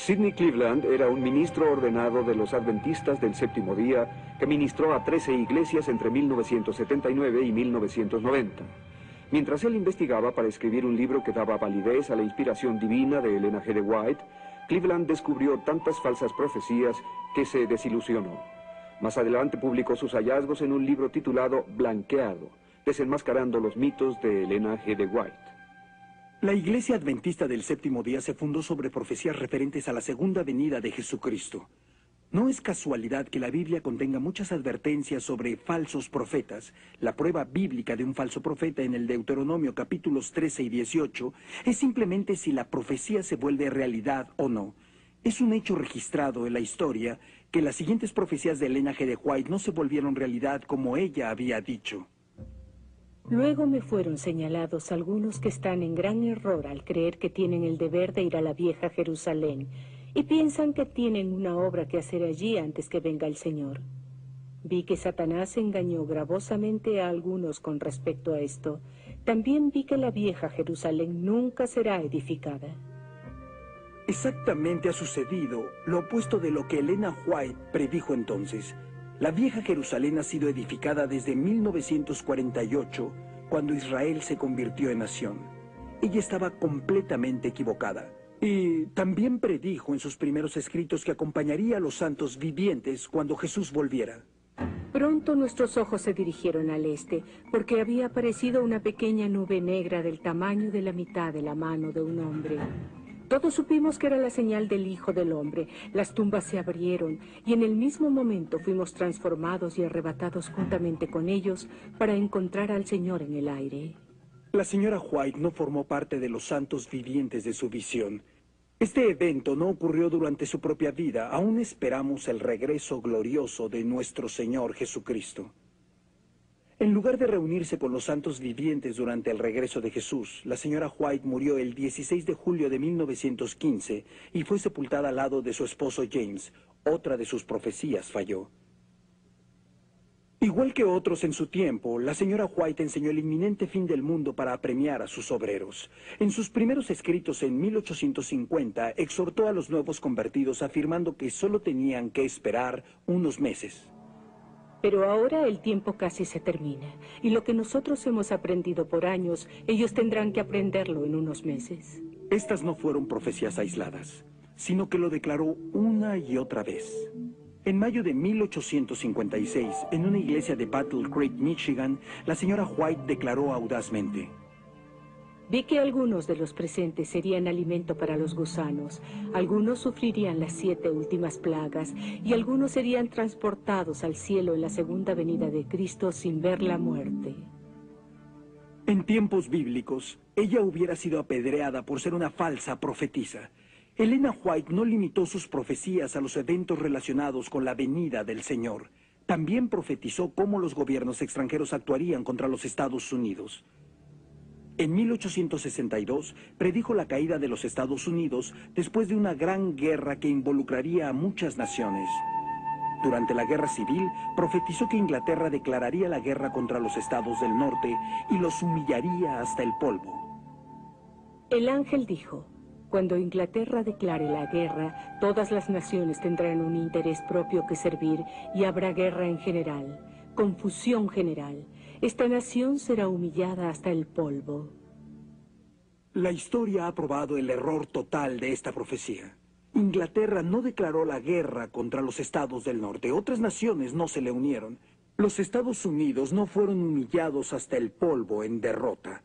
Sidney Cleveland era un ministro ordenado de los Adventistas del Séptimo Día que ministró a 13 iglesias entre 1979 y 1990. Mientras él investigaba para escribir un libro que daba validez a la inspiración divina de Elena G. de White, Cleveland descubrió tantas falsas profecías que se desilusionó. Más adelante publicó sus hallazgos en un libro titulado Blanqueado, desenmascarando los mitos de Elena G. de White. La Iglesia Adventista del Séptimo Día se fundó sobre profecías referentes a la segunda venida de Jesucristo. No es casualidad que la Biblia contenga muchas advertencias sobre falsos profetas. La prueba bíblica de un falso profeta en el Deuteronomio capítulos 13 y 18 es simplemente si la profecía se vuelve realidad o no. Es un hecho registrado en la historia que las siguientes profecías de Elena G. de White no se volvieron realidad como ella había dicho. Luego me fueron señalados algunos que están en gran error al creer que tienen el deber de ir a la vieja Jerusalén y piensan que tienen una obra que hacer allí antes que venga el Señor. Vi que Satanás engañó gravosamente a algunos con respecto a esto. También vi que la vieja Jerusalén nunca será edificada. Exactamente ha sucedido lo opuesto de lo que Elena White predijo entonces. La vieja Jerusalén ha sido edificada desde 1948, cuando Israel se convirtió en nación. Ella estaba completamente equivocada. Y también predijo en sus primeros escritos que acompañaría a los santos vivientes cuando Jesús volviera. Pronto nuestros ojos se dirigieron al este, porque había aparecido una pequeña nube negra del tamaño de la mitad de la mano de un hombre. Todos supimos que era la señal del Hijo del Hombre. Las tumbas se abrieron y en el mismo momento fuimos transformados y arrebatados juntamente con ellos para encontrar al Señor en el aire. La señora White no formó parte de los santos vivientes de su visión. Este evento no ocurrió durante su propia vida. Aún esperamos el regreso glorioso de nuestro Señor Jesucristo. En lugar de reunirse con los santos vivientes durante el regreso de Jesús, la señora White murió el 16 de julio de 1915 y fue sepultada al lado de su esposo James. Otra de sus profecías falló. Igual que otros en su tiempo, la señora White enseñó el inminente fin del mundo para apremiar a sus obreros. En sus primeros escritos en 1850, exhortó a los nuevos convertidos afirmando que solo tenían que esperar unos meses. Pero ahora el tiempo casi se termina, y lo que nosotros hemos aprendido por años, ellos tendrán que aprenderlo en unos meses. Estas no fueron profecías aisladas, sino que lo declaró una y otra vez. En mayo de 1856, en una iglesia de Battle Creek, Michigan, la señora White declaró audazmente: Vi que algunos de los presentes serían alimento para los gusanos, algunos sufrirían las 7 últimas plagas, y algunos serían transportados al cielo en la segunda venida de Cristo sin ver la muerte. En tiempos bíblicos, ella hubiera sido apedreada por ser una falsa profetisa. Elena White no limitó sus profecías a los eventos relacionados con la venida del Señor. También profetizó cómo los gobiernos extranjeros actuarían contra los Estados Unidos. En 1862, predijo la caída de los Estados Unidos después de una gran guerra que involucraría a muchas naciones. Durante la Guerra Civil, profetizó que Inglaterra declararía la guerra contra los estados del norte y los humillaría hasta el polvo. El ángel dijo: cuando Inglaterra declare la guerra, todas las naciones tendrán un interés propio que servir y habrá guerra en general, confusión general. Esta nación será humillada hasta el polvo. La historia ha probado el error total de esta profecía. Inglaterra no declaró la guerra contra los estados del norte. Otras naciones no se le unieron. Los Estados Unidos no fueron humillados hasta el polvo en derrota.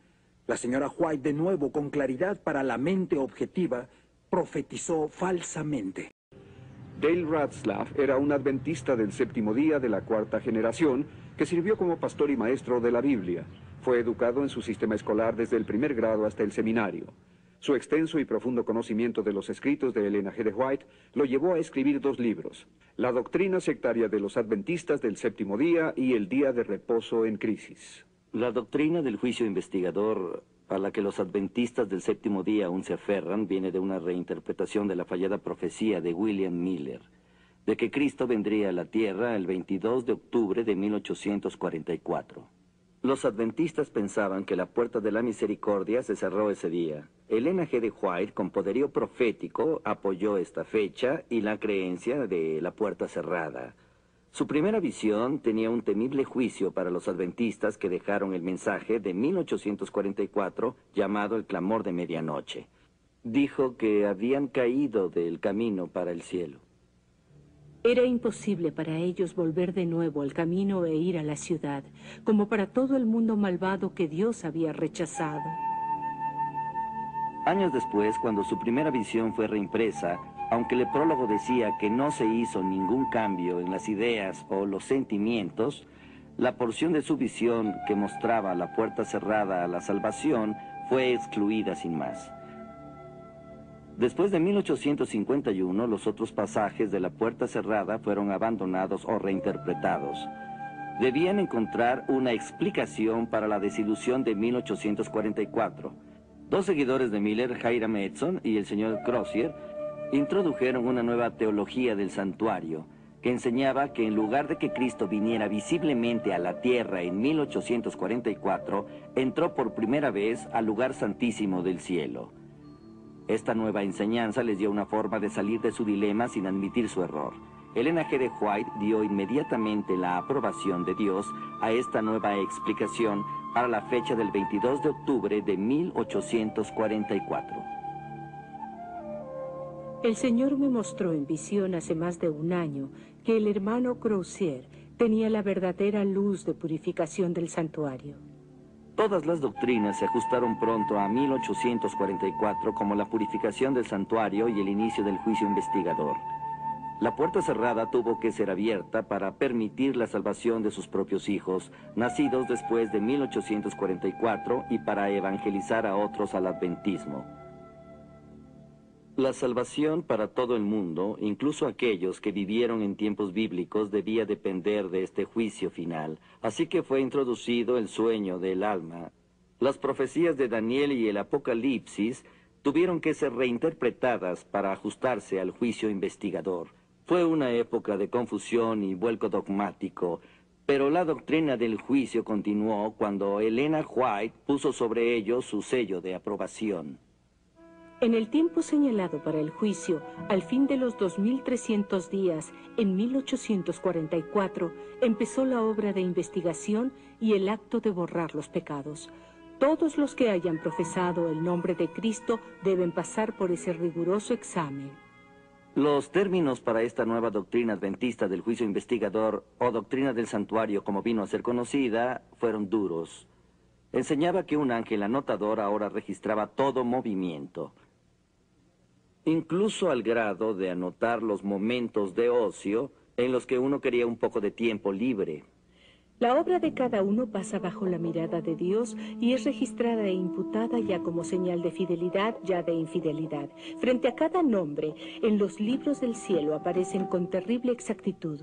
La señora White, de nuevo con claridad para la mente objetiva, profetizó falsamente. Dale Ratzlaff era un adventista del Séptimo Día de la 4ª generación que sirvió como pastor y maestro de la Biblia. Fue educado en su sistema escolar desde el primer grado hasta el seminario. Su extenso y profundo conocimiento de los escritos de Elena G. de White lo llevó a escribir 2 libros: La doctrina sectaria de los adventistas del Séptimo Día y El Día de Reposo en Crisis. La doctrina del juicio investigador, a la que los adventistas del Séptimo Día aún se aferran, viene de una reinterpretación de la fallada profecía de William Miller, de que Cristo vendría a la tierra el 22 de octubre de 1844. Los adventistas pensaban que la puerta de la misericordia se cerró ese día. Elena G. de White, con poderío profético, apoyó esta fecha y la creencia de la puerta cerrada. Su primera visión tenía un temible juicio para los adventistas que dejaron el mensaje de 1844 llamado el clamor de medianoche. Dijo que habían caído del camino para el cielo. Era imposible para ellos volver de nuevo al camino e ir a la ciudad, como para todo el mundo malvado que Dios había rechazado. Años después, cuando su primera visión fue reimpresa, aunque el prólogo decía que no se hizo ningún cambio en las ideas o los sentimientos, la porción de su visión que mostraba la puerta cerrada a la salvación fue excluida sin más. Después de 1851, los otros pasajes de la puerta cerrada fueron abandonados o reinterpretados. Debían encontrar una explicación para la desilusión de 1844. Dos seguidores de Miller, Hiram Edson y el señor Crozier, introdujeron una nueva teología del santuario, que enseñaba que en lugar de que Cristo viniera visiblemente a la tierra en 1844, entró por primera vez al lugar santísimo del cielo. Esta nueva enseñanza les dio una forma de salir de su dilema sin admitir su error. Elena G. de White dio inmediatamente la aprobación de Dios a esta nueva explicación para la fecha del 22 de octubre de 1844. El Señor me mostró en visión hace más de un año que el hermano Crozier tenía la verdadera luz de purificación del santuario. Todas las doctrinas se ajustaron pronto a 1844 como la purificación del santuario y el inicio del juicio investigador. La puerta cerrada tuvo que ser abierta para permitir la salvación de sus propios hijos, nacidos después de 1844, y para evangelizar a otros al adventismo. La salvación para todo el mundo, incluso aquellos que vivieron en tiempos bíblicos, debía depender de este juicio final. Así que fue introducido el sueño del alma. Las profecías de Daniel y el Apocalipsis tuvieron que ser reinterpretadas para ajustarse al juicio investigador. Fue una época de confusión y vuelco dogmático, pero la doctrina del juicio continuó cuando Elena White puso sobre ello su sello de aprobación. En el tiempo señalado para el juicio, al fin de los 2300 días, en 1844, empezó la obra de investigación y el acto de borrar los pecados. Todos los que hayan profesado el nombre de Cristo deben pasar por ese riguroso examen. Los términos para esta nueva doctrina adventista del juicio investigador, o doctrina del santuario como vino a ser conocida, fueron duros. Enseñaba que un ángel anotador ahora registraba todo movimiento, incluso al grado de anotar los momentos de ocio en los que uno quería un poco de tiempo libre. La obra de cada uno pasa bajo la mirada de Dios y es registrada e imputada ya como señal de fidelidad, ya de infidelidad. Frente a cada nombre, en los libros del cielo aparecen con terrible exactitud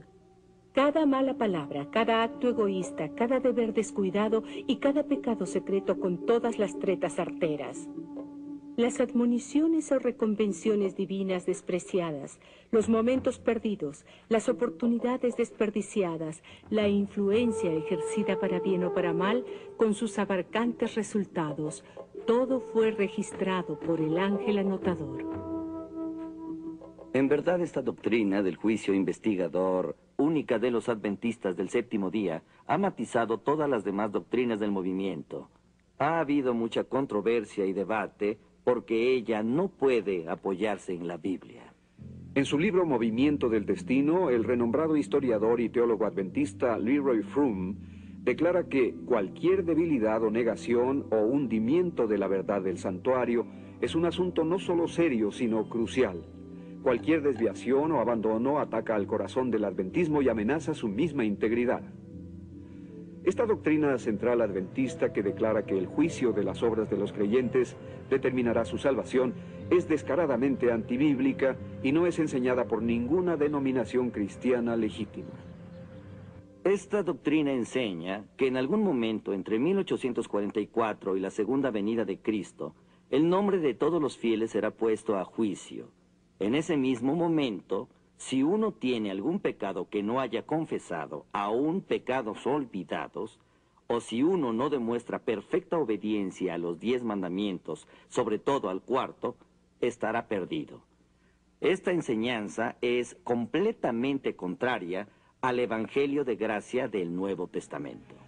cada mala palabra, cada acto egoísta, cada deber descuidado y cada pecado secreto con todas las tretas arteras. Las admoniciones o reconvenciones divinas despreciadas, los momentos perdidos, las oportunidades desperdiciadas, la influencia ejercida para bien o para mal, con sus abarcantes resultados, todo fue registrado por el ángel anotador. En verdad, esta doctrina del juicio investigador, única de los adventistas del séptimo día, ha matizado todas las demás doctrinas del movimiento. Ha habido mucha controversia y debate porque ella no puede apoyarse en la Biblia. En su libro Movimiento del Destino, el renombrado historiador y teólogo adventista Leroy Froom declara que cualquier debilidad o negación o hundimiento de la verdad del santuario es un asunto no solo serio, sino crucial. Cualquier desviación o abandono ataca al corazón del adventismo y amenaza su misma integridad. Esta doctrina central adventista que declara que el juicio de las obras de los creyentes determinará su salvación es descaradamente antibíblica y no es enseñada por ninguna denominación cristiana legítima. Esta doctrina enseña que en algún momento entre 1844 y la segunda venida de Cristo, el nombre de todos los fieles será puesto a juicio. En ese mismo momento, si uno tiene algún pecado que no haya confesado, aún pecados olvidados, o si uno no demuestra perfecta obediencia a los 10 mandamientos, sobre todo al cuarto, estará perdido. Esta enseñanza es completamente contraria al Evangelio de gracia del Nuevo Testamento.